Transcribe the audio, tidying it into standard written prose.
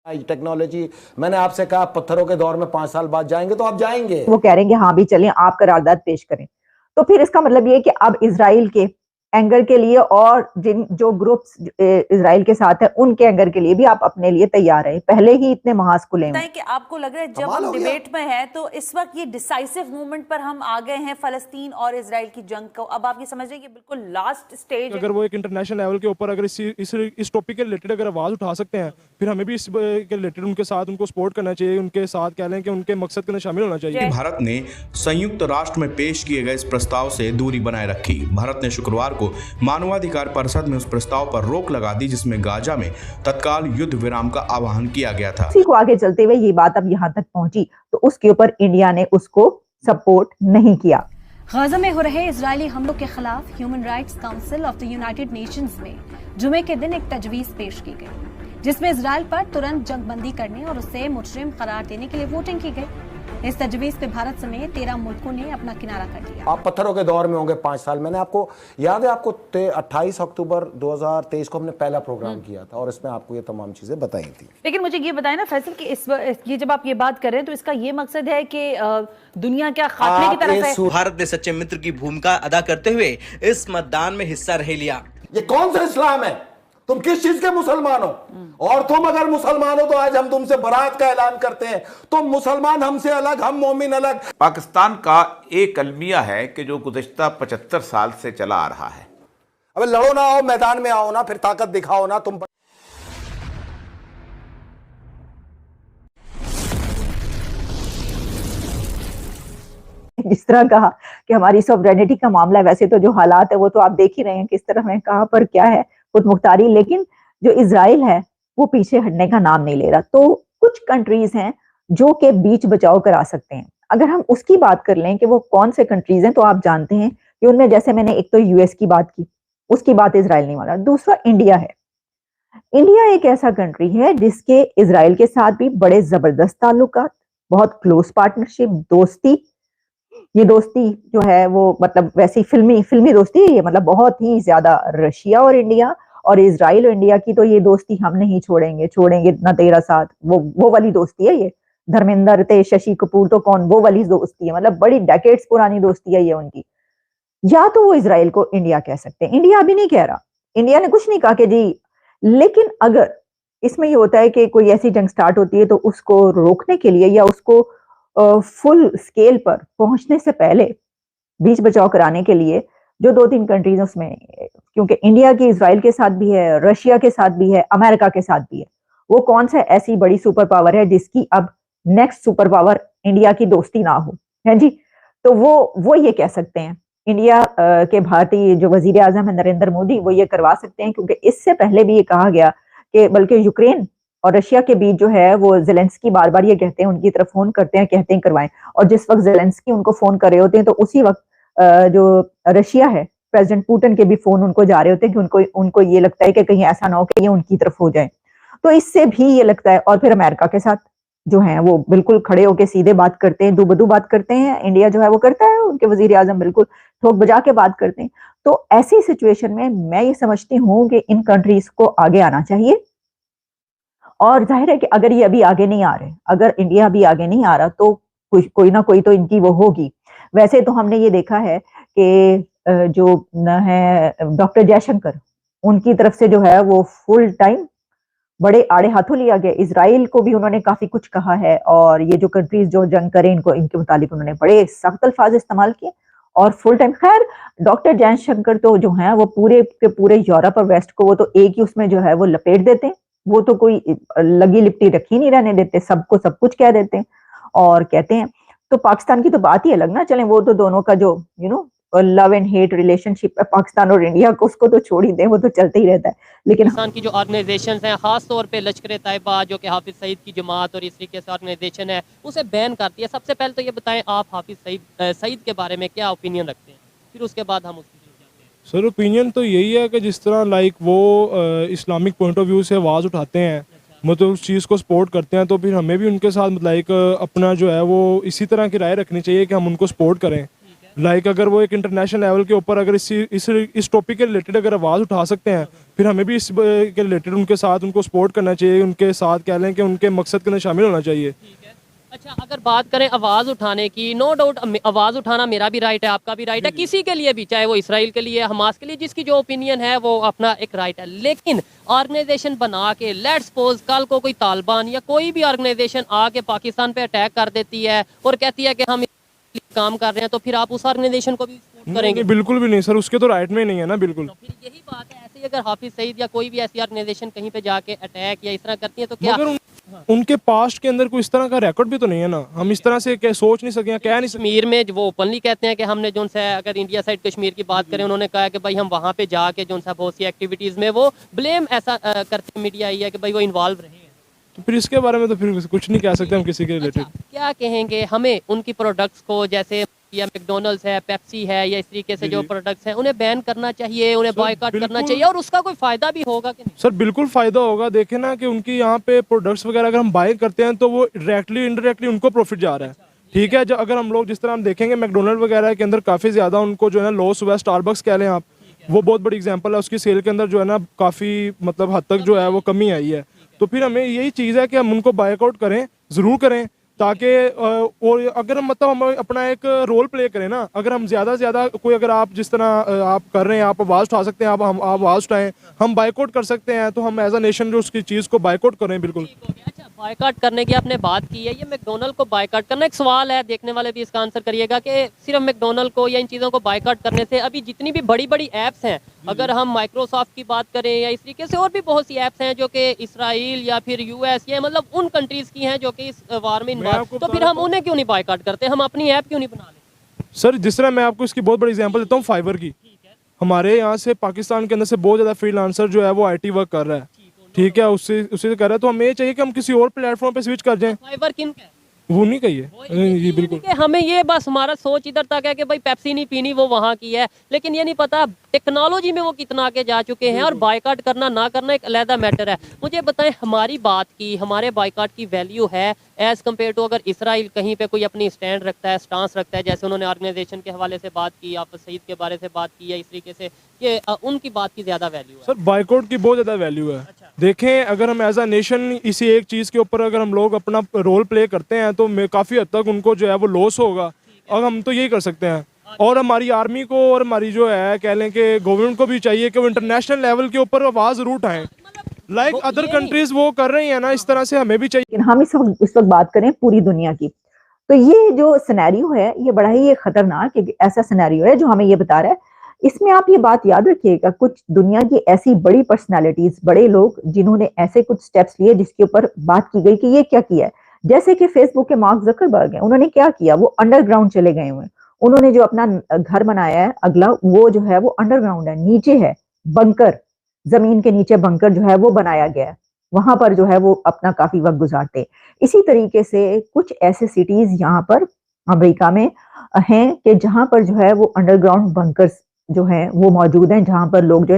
Technology, मैंने आपसे कहा पत्थरों के दौर में 5 साल बाद जाएंगे तो आप जाएंगे। वो कह रहे हैं कि हाँ भी चलें, आप करारदाद पेश करें। तो फिर इसका मतलब ये है कि अब इजराइल के एंगर के लिए और जिन जो ग्रुप्स इजराइल के साथ है उनके एंगर के लिए भी आप अपने लिए तैयार हैं, पहले ही इतने महाज खुले हैं कि आपको लग रहा है जब हम डिबेट में है तो इस वक्त ये डिसाइसिव मूवमेंट पर हम आ गए हैं फलस्तीन और इजराइल की जंग को। अब आप ये समझ रहे हैं कि बिल्कुल लास्ट स्टेज अगर वो एक इंटरनेशनल लेवल के ऊपर अगर इस टॉपिक के रिलेटेड अगर आवाज उठा सकते हैं, फिर हमें भी इस के रिलेटेड उनके साथ उनको सपोर्ट करना चाहिए, उनके साथ कह लें कि उनके मकसद के अंदर शामिल होना चाहिए। भारत ने संयुक्त राष्ट्र में पेश किए गए इस प्रस्ताव से दूरी बनाए रखी। भारत ने शुक्रवार को मानवाधिकार परिषद में उस प्रस्ताव पर रोक लगा दी जिसमें गाजा में तत्काल युद्ध विराम का आह्वान किया गया था। इसी को आगे चलते हुए ये बात अब यहाँ तक पहुंची तो उसके ऊपर इंडिया ने उसको सपोर्ट नहीं किया। गाजा में हो रहे इजरायली हमलों के खिलाफ human rights council of the United Nations में जुमे के दिन एक तजवीज पेश की गई जिसमें इजरायल पर तुरंत जंगबंदी करने और उसे मुजरिम करार देने के लिए वोटिंग की गई। इस तजवीज पे भारत समेत 13 मुल्कों ने अपना किनारा कर लिया। आप पत्थरों के दौर में होंगे 5 साल। मैंने आपको याद है, आपको 28 अक्टूबर 2023 को हमने पहला प्रोग्राम किया था और इसमें आपको ये तमाम चीजें बताई थी। लेकिन मुझे ये बताएं ना फैसल कि ये जब आप ये बात कर रहे हैं तो इसका ये मकसद है कि दुनिया क्या खात्मे की तरफ है? भारत ने सच्चे मित्र की भूमिका अदा करते हुए इस मतदान में हिस्सा नहीं लिया। ये कौन सा इस्लाम है? तुम किस चीज के मुसलमान हो? और तुम अगर मुसलमान हो तो आज हम तुमसे बरात का ऐलान करते हैं। तुम मुसलमान हमसे अलग, हम मोमिन अलग। पाकिस्तान का एक अलमिया है कि जो गुज़िश्ता 75 साल से चला आ रहा है। अब लड़ो ना, आओ मैदान में आओ ना, फिर ताकत दिखाओ ना। तुम जिस तरह कहा कि हमारी सॉवरेनिटी का मामला है, वैसे तो जो हालात है वो तो आप देख ही रहे हैं किस तरह है, कहां पर क्या है खुद मुख्तारी। लेकिन जो इजराइल है वो पीछे हटने का नाम नहीं ले रहा। तो कुछ कंट्रीज हैं जो के बीच बचाव करा सकते हैं। अगर हम उसकी बात कर लें कि वो कौन से कंट्रीज हैं तो आप जानते हैं कि उनमें जैसे मैंने एक तो यूएस की बात की, उसकी बात इजराइल नहीं माना। दूसरा इंडिया है। इंडिया एक ऐसा कंट्री है जिसके इजराइल के साथ भी बड़े जबरदस्त ताल्लुकात, बहुत क्लोज पार्टनरशिप, दोस्ती। ये दोस्ती जो है वो मतलब वैसी फिल्मी दोस्ती है ये, मतलब बहुत ही ज्यादा। रशिया और इंडिया और इजराइल और इंडिया की तो ये दोस्ती हम नहीं छोड़ेंगे ना तेरा साथ, वो वाली दोस्ती है ये। धर्मेंद्र थे, शशि कपूर तो कौन, वो वाली दोस्ती है, मतलब बड़ी डेकेड्स पुरानी दोस्ती है ये उनकी। या तो वो इजराइल को इंडिया कह सकते हैं। इंडिया अभी नहीं कह रहा, इंडिया ने कुछ नहीं कहा कि जी। लेकिन अगर इसमें ये होता है कि कोई ऐसी जंग स्टार्ट होती है तो उसको रोकने के लिए या उसको फुल स्केल पर पहुंचने से पहले बीच बचाव कराने के लिए जो 2-3 कंट्रीज उसमें, क्योंकि इंडिया की इजराइल के साथ भी है, रशिया के साथ भी है, अमेरिका के साथ भी है। वो कौन सा ऐसी बड़ी सुपर पावर है जिसकी अब नेक्स्ट सुपर पावर इंडिया की दोस्ती ना हो, है जी। तो वो ये कह सकते हैं। इंडिया के भारतीय जो वजीर आजम है नरेंद्र मोदी, वो ये करवा सकते हैं, क्योंकि इससे पहले भी ये कहा गया कि बल्कि यूक्रेन और रशिया के बीच जो है वो जेलेंस्की बार-बार ये कहते हैं, उनकी तरफ फोन करते हैं, कहते हैं करवाएं। और जिस वक्त जेलेंस्की उनको फोन कर रहे होते हैं तो उसी वक्त जो रशिया है, प्रेसिडेंट पुतिन के भी फोन उनको जा रहे होते हैं कि उनको ये लगता है कि कहीं ऐसा ना हो कि ये उनकी तरफ हो जाए। तो इससे भी ये लगता है। और फिर अमेरिका के साथ जो है वो बिल्कुल खड़े होकर सीधे बात करते हैं, दूबदू बात करते हैं। इंडिया जो है वो करता है, उनके वजीर आजम बिल्कुल ठोक बजा के बात करते हैं। तो ऐसी सिचुएशन में मैं ये समझती हूँ कि इन कंट्रीज को आगे आना चाहिए। और जाहिर है कि अगर ये अभी आगे नहीं आ रहे, अगर इंडिया अभी आगे नहीं आ रहा तो कोई ना कोई तो इनकी वो होगी। वैसे तो हमने ये देखा है कि जो न है डॉक्टर जयशंकर, उनकी तरफ से जो है वो फुल टाइम बड़े आड़े हाथों लिया गया। इजराइल को भी उन्होंने काफी कुछ कहा है और ये जो कंट्रीज जो जंग करें इनको, इनके मुतालिक उन्होंने बड़े सख्त अल्फाज इस्तेमाल किए और फुल टाइम। खैर डॉक्टर जयशंकर तो जो है वो पूरे के पूरे यूरोप और वेस्ट को वो तो एक ही उसमें जो है वो लपेट देते हैं। वो तो कोई लगी लिपटी रखी नहीं रहने देते, सबको सब कुछ कह देते हैं और कहते हैं। तो पाकिस्तान की तो बात ही अलग ना, चलें वो तो दोनों का जो लव एंड हेट रिलेशनशिप है पाकिस्तान और इंडिया को, उसको तो छोड़ ही दें, वो तो चलते ही रहता है। लेकिन पाकिस्तान की जो ऑर्गेनाइजेशंस हैं, खास तौर पे लश्कर तैयबा जो कि हाफिज सईद की जमात और इस तरीके से ऑर्गेनाइजेशन है, उसे बैन करती है। सबसे पहले तो ये बताएं आप हाफिज सईद के बारे में क्या ओपिनियन रखते हैं, फिर उसके बाद हम उसकी सर ओपिनियन तो यही है कि जिस तरह लाइक वो इस्लामिक पॉइंट ऑफ व्यू से आवाज़ उठाते हैं, मतलब उस चीज़ को सपोर्ट करते हैं, तो फिर हमें भी उनके साथ लाइक अपना जो है वो इसी तरह की राय रखनी चाहिए कि हम उनको सपोर्ट करें। लाइक अगर वो एक इंटरनेशनल लेवल के ऊपर अगर इस टॉपिक के रिलेटेड अगर आवाज़ उठा सकते हैं, फिर हमें भी इस के रिलेटेड उनके साथ उनको सपोर्ट करना चाहिए, उनके साथ कह लें कि उनके मकसद के अंदर शामिल होना चाहिए। अच्छा, अगर बात करें आवाज़ उठाने की, नो डाउट आवाज़ उठाना मेरा भी राइट है, आपका भी राइट है, किसी के लिए भी, चाहे वो इसराइल के लिए, हमास के लिए, जिसकी जो ओपिनियन है वो अपना एक राइट है। लेकिन ऑर्गेनाइजेशन बना के, लेट्स सपोज कल को कोई तालिबान या कोई भी ऑर्गेनाइजेशन आके पाकिस्तान पे अटैक कर देती है और कहती है कि हम काम कर रहे हैं, तो फिर आप उस ऑर्गेनाइजेशन को भी सपोर्ट करेंगे? बिल्कुल भी नहीं सर, उसके तो राइट में नहीं है ना, बिल्कुल। तो फिर यही बात है, ऐसे ही अगर हाफिज सईद या कोई भी ऐसी ऑर्गेनाइजेशन कहीं पे जाके अटैक या इस तरह करती है तो क्या उनके पास्ट के अंदर कोई इस तरह का रिकॉर्ड भी तो नहीं है ना, हम इस तरह से सोच नहीं सके, कह नहीं सकते। कश्मीर में वो ओपनली कहते हैं कि हमने जो है, अगर इंडिया साइड कश्मीर की बात करें, उन्होंने कहा कि भाई हम वहाँ पे जाके जो है बहुत सी एक्टिविटीज़ में वो ब्लेम ऐसा करते मीडिया आई है कि भाई वो इन्वॉल्व रहे हैं। तो फिर इसके बारे में तो फिर कुछ नहीं कह सकते हम किसी के रिलेटेड। क्या कहेंगे हमें उनकी प्रोडक्ट्स को, जैसे या मैकडोनल्ड्स है, पेप्सी है, या इस तरीके से जो प्रोडक्ट्स हैं उन्हें बैन करना चाहिए, उन्हें बॉयकॉट करना चाहिए, और उसका कोई फायदा भी होगा कि नहीं? सर बिल्कुल फायदा होगा। देखें ना कि उनकी यहाँ पे प्रोडक्ट्स वगैरह अगर हम बाय करते हैं तो वो डायरेक्टली इनडायरेक्टली उनको प्रॉफिट जा रहा है। ठीक है, जब अगर हम लोग जिस तरह हम देखेंगे मैकडोनल्ड वगैरह के अंदर काफ़ी ज़्यादा उनको जो है ना लॉस हुआ है, स्टारबक्स कह लें आप, वो बहुत बड़ी एग्जांपल है, उसकी सेल के अंदर जो है ना काफ़ी मतलब हद तक जो है वो कमी आई है। तो फिर हमें यही चीज़ है कि हम उनको बायकआउट करें, ज़रूर करें, ताकि और अगर हम मतलब हम अपना एक रोल प्ले करें ना, अगर हम ज़्यादा से ज़्यादा कोई, अगर आप जिस तरह आप कर रहे हैं, आप आवाज़ उठा सकते हैं, आप आवाज़ उठाएं, हम बायकआउट कर सकते हैं, तो हम एज अ नेशन जो उसकी चीज़ को बायकआउट करें। बिल्कुल। अच्छा, बायकॉट करने की आपने बात की है, ये मैकडोनल्ड को बायकॉट करना, एक सवाल है, देखने वाले भी इसका आंसर करिएगा कि सिर्फ मैकडोनल्ड को या इन चीज़ों को बायकॉट करने से अभी जितनी भी बड़ी बड़ी ऐप्स हैं, अगर हम माइक्रोसॉफ्ट की बात करें या इस तरीके से और भी बहुत सी ऐप्स हैं जो कि इसराइल या फिर यूएस या मतलब उन कंट्रीज़ की हैं जो कि इस वार में इन्वॉल्व, तो फिर हम उन्हें क्यों नहीं बायकॉट करते, हम अपनी ऐप क्यों नहीं बना लेते? सर जिस तरह मैं आपको इसकी बहुत बड़ी एग्जांपल देता हूँ, फाइवर की। हमारे यहाँ से पाकिस्तान के अंदर से बहुत ज़्यादा फ्रीलांसर जो है वो IT वर्क कर रहा है, ठीक है, उससे कर रहा है, तो हमें ये चाहिए कि हम किसी और प्लेटफॉर्म पे स्विच कर जाएं। फाइवर किन का है? वो नहीं कहिए, ये बिल्कुल। हमें ये बस हमारा सोच इधर तक है कि भाई पेप्सी नहीं पीनी, वो वहाँ की है, लेकिन ये नहीं पता टेक्नोलॉजी में वो कितना आगे जा चुके हैं, और बायकॉट करना ना करना एक अलग मैटर है। मुझे बताएं, हमारी बात की, हमारे बायकॉट की वैल्यू है एज कम्पेयर टू अगर इसराइल कहीं पे कोई अपनी स्टैंड रखता है, स्टांस रखता है, जैसे उन्होंने ऑर्गेनाइजेशन के हवाले से बात की, हाफिज सईद के बारे से बात की, या इस तरीके से ये उनकी बात की ज़्यादा वैल्यू है? सर बायकॉट की बहुत ज़्यादा वैल्यू है। देखें, अगर हम एज अ नेशन इसी एक चीज़ के ऊपर अगर हम लोग अपना रोल प्ले करते हैं तो काफ़ी हद तक उनको जो है वो लॉस होगा, और हम तो यही कर सकते हैं। और हमारी आर्मी को और हमारी जो है कह लें कि गवर्नमेंट को भी चाहिए कि वो इंटरनेशनल लेवल के ऊपर आवाज़ ज़रूर उठाएं, लाइक अदर कंट्रीज वो कर रही हैं ना, इस तरह से हमें भी चाहिए। लेकिन हम इस वक्त बात करें पूरी दुनिया की, तो ये जो सिनेरियो है ये बड़ा ही खतरनाक ऐसा सिनेरियो है जो हमें ये बता रहा है। इसमें आप ये बात याद रखिएगा, कुछ दुनिया की ऐसी बड़ी पर्सनालिटीज, बड़े लोग जिन्होंने ऐसे कुछ स्टेप्स लिए जिसके ऊपर बात की गई कि ये क्या किया है, जैसे कि फेसबुक के मार्क जकरबर्ग हैं, उन्होंने क्या किया, वो अंडरग्राउंड चले गए हुए हैं। उन्होंने जो अपना घर बनाया है अगला, वो जो है वो अंडरग्राउंड है, नीचे है बंकर, जमीन के नीचे बंकर जो है वो बनाया गया है, वहां पर जो है वो अपना काफी वक्त गुजारते। इसी तरीके से कुछ ऐसे सिटीज यहाँ पर अमेरिका में हैं कि जहां पर जो है वो अंडरग्राउंड बंकर्स जो है वो मौजूद हैं, जहां पर लोग जो है